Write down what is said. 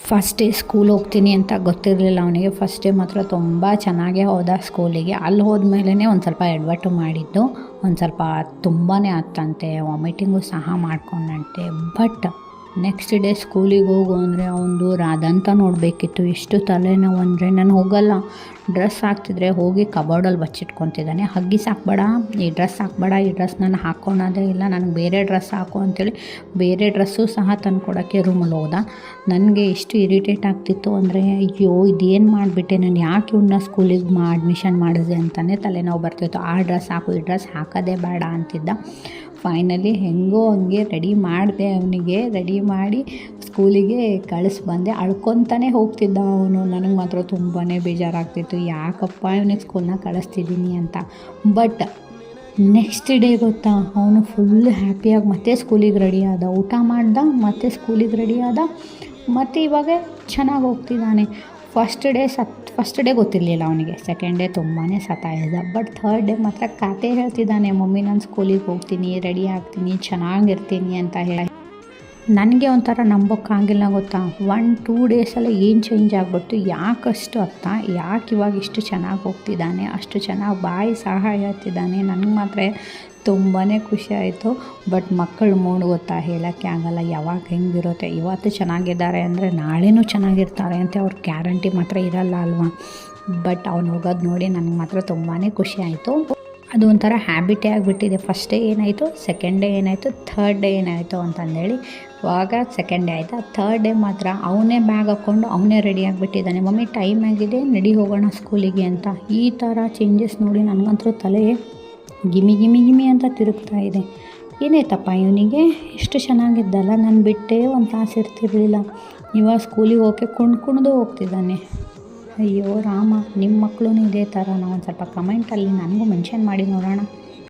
First day school ಹೋಗ್ತೀನಿ ಅಂತ ಗೊತ್ತಿರಲಿಲ್ಲ ಅವನಿಗೆ. ಫಸ್ಟ್ ಡೇ ಮಾತ್ರ ತುಂಬ ಚೆನ್ನಾಗೇ ಹೋದ ಸ್ಕೂಲಿಗೆ. ಅಲ್ಲಿ ಹೋದ್ಮೇಲೆ ಒಂದು ಸ್ವಲ್ಪ ಎಡವಟ್ಟು ಮಾಡಿದ್ದು, ಒಂದು ಸ್ವಲ್ಪ ತುಂಬಾ ಆತಂತೆ, ವಾಮಿಟಿಂಗು ಸಹ ಮಾಡ್ಕೊಂಡಂತೆ. ಬಟ್ ನೆಕ್ಸ್ಟ್ ಡೇ ಸ್ಕೂಲಿಗೆ ಹೋಗು ಅಂದರೆ ಅವನದು ಅದಂತ ನೋಡಬೇಕಿತ್ತು. ಎಷ್ಟು ತಲೆನೋವು ಅಂದರೆ, ನಾನು ಹೋಗಲ್ಲ, ಡ್ರೆಸ್ ಹಾಕ್ತಿದ್ರೆ ಹೋಗಿ ಕಬೋರ್ಡಲ್ಲಿ ಬಚ್ಚಿಟ್ಕೊತಿದ್ದಾನೆ. ಹಗ್ಗಿಸ್ ಹಾಕ್ಬೇಡ, ಈ ಡ್ರೆಸ್ ಹಾಕ್ಬೇಡ, ಈ ಡ್ರೆಸ್ ನಾನು ಹಾಕ್ಕೊಳೋದೇ ಇಲ್ಲ, ನನಗೆ ಬೇರೆ ಡ್ರೆಸ್ ಹಾಕು ಅಂತೇಳಿ ಬೇರೆ ಡ್ರೆಸ್ಸು ಸಹ ತಂದುಕೊಡೋಕ್ಕೆ ರೂಮಲ್ಲಿ ಹೋದ. ನನಗೆ ಎಷ್ಟು ಇರಿಟೇಟ್ ಆಗ್ತಿತ್ತು ಅಂದರೆ, ಅಯ್ಯೋ ಇದೇನು ಮಾಡಿಬಿಟ್ಟೆ, ನಾನು ಯಾಕೆ ಇವನ್ನ ಸ್ಕೂಲಿಗೆ ಅಡ್ಮಿಷನ್ ಮಾಡಿದೆ ಅಂತಲೇ ತಲೆನೋವು ಬರ್ತಿತ್ತು. ಆ ಡ್ರೆಸ್ ಹಾಕು, ಈ ಡ್ರೆಸ್ ಹಾಕೋದೇ ಬೇಡ ಅಂತಿದ್ದ. ಫೈನಲಿ ಹೆಂಗೋ ಹಂಗೆ ರೆಡಿ ಮಾಡಿದೆ, ಅವನಿಗೆ ರೆಡಿ ಮಾಡಿ ಸ್ಕೂಲಿಗೆ ಬಂದೆ. ಅಳ್ಕೊತಾನೆ ಹೋಗ್ತಿದ್ದ ಅವನು. ನನಗೆ ಮಾತ್ರ ತುಂಬಾ ಬೇಜಾರಾಗ್ತಿತ್ತು, ಯಾಕಪ್ಪ ಇವನಿಗೆ ಸ್ಕೂಲ್ನ ಕಳಿಸ್ತಿದ್ದೀನಿ ಅಂತ. ಬಟ್ ನೆಕ್ಸ್ಟ್ ಡೇ ಗೊತ್ತಾ, ಅವನು ಫುಲ್ ಹ್ಯಾಪಿಯಾಗಿ ಮತ್ತೆ ಸ್ಕೂಲಿಗೆ ರೆಡಿ ಆದ, ಊಟ ಮಾಡ್ದ, ಮತ್ತೆ ಸ್ಕೂಲಿಗೆ ರೆಡಿ ಆದ, ಮತ್ತು ಇವಾಗ ಚೆನ್ನಾಗಿ ಹೋಗ್ತಿದ್ದಾನೆ. ಫಸ್ಟ್ ಡೇ ಗೊತ್ತಿರಲಿಲ್ಲ ಅವನಿಗೆ, ಸೆಕೆಂಡ್ ಡೇ ತುಂಬಾ ಸತಾಯಿಸಿದ. ಬಟ್ ಥರ್ಡ್ ಡೇ ಮಾತ್ರ ಕತೆ ಹೇಳ್ತಿದ್ದಾನೆ, ಮಮ್ಮಿ ನಾನು ಸ್ಕೂಲಿಗೆ ಹೋಗ್ತೀನಿ, ರೆಡಿ ಆಗ್ತೀನಿ, ಚೆನ್ನಾಗಿರ್ತೀನಿ ಅಂತ ಹೇಳಿ. ನನಗೆ ಒಂಥರ ನಂಬೋಕ್ಕಾಗಿಲ್ಲ ಗೊತ್ತಾ. 1-2 ಡೇಸಲ್ಲಿ ಏನು ಚೇಂಜ್ ಆಗಿಬಿಡ್ತು, ಯಾಕಷ್ಟು ಅರ್ಥ, ಯಾಕೆ ಇವಾಗ ಇಷ್ಟು ಚೆನ್ನಾಗಿ ಹೋಗ್ತಿದ್ದಾನೆ, ಅಷ್ಟು ಚೆನ್ನಾಗಿ ಬಾಯಿ ಸಹ ಹೇಳ್ತಿದ್ದಾನೆ. ನನಗೆ ಮಾತ್ರ ತುಂಬಾ ಖುಷಿ ಆಯಿತು. ಬಟ್ ಮಕ್ಕಳು ಮೂಡ್ ಗೊತ್ತಾ, ಹೇಳೋಕ್ಕೆ ಆಗಲ್ಲ, ಯಾವಾಗ ಹೆಂಗಿರುತ್ತೆ. ಇವತ್ತು ಚೆನ್ನಾಗಿದ್ದಾರೆ ಅಂದರೆ ನಾಳೆನೂ ಚೆನ್ನಾಗಿರ್ತಾರೆ ಅಂತ ಅವ್ರ ಗ್ಯಾರಂಟಿ ಮಾತ್ರ ಇರಲ್ಲ ಅಲ್ವಾ. ಬಟ್ ಅವ್ನು ಹೋಗೋದು ನೋಡಿ ನನಗೆ ಮಾತ್ರ ತುಂಬಾ ಖುಷಿ ಆಯಿತು. ಅದು ಒಂಥರ ಹ್ಯಾಬಿಟೇ ಆಗಿಬಿಟ್ಟಿದೆ. ಫಸ್ಟ್ ಡೇ ಏನಾಯಿತು, ಸೆಕೆಂಡ್ ಡೇ ಏನಾಯಿತು, ಥರ್ಡ್ ಡೇ ಏನಾಯಿತು ಅಂತಂದೇಳಿ. ಇವಾಗ ಸೆಕೆಂಡ್ ಡೇ ಆಯಿತಾ, ಥರ್ಡ್ ಡೇ ಮಾತ್ರ ಅವನೇ ಬ್ಯಾಗ್ ಹಾಕ್ಕೊಂಡು ಅವನೇ ರೆಡಿ ಆಗಿಬಿಟ್ಟಿದ್ದಾನೆ. ಮಮ್ಮಿ ಟೈಮ್ ಆಗಿದೆ, ನಡಿ ಹೋಗೋಣ ಸ್ಕೂಲಿಗೆ ಅಂತ. ಈ ಥರ ಚೇಂಜಸ್ ನೋಡಿ ನನಗಂತೂ ತಲೆ ಗಿಮಿ ಅಂತ ತಿರುಗ್ತಾ ಇದೆ. ಏನಾಯ್ತಪ್ಪ ಇವನಿಗೆ, ಎಷ್ಟು ಚೆನ್ನಾಗಿದ್ದಲ್ಲ, ನಾನು ಬಿಟ್ಟೇ ಒಂದು ತಾಸು ಇರ್ತಿರಲಿಲ್ಲ, ಇವಾಗ ಸ್ಕೂಲಿಗೆ ಹೋಗೋಕ್ಕೆ ಕುಣ್ದು ಹೋಗ್ತಿದ್ದಾನೆ. ಅಯ್ಯೋ ರಾಮ, ನಿಮ್ಮ ಮಕ್ಕಳು ಇದೇ ಥರ. ನಾವು ಒಂದು ಸ್ವಲ್ಪ ಕಮೆಂಟಲ್ಲಿ ನನಗೂ ಮೆನ್ಷನ್ ಮಾಡಿ ನೋಡೋಣ.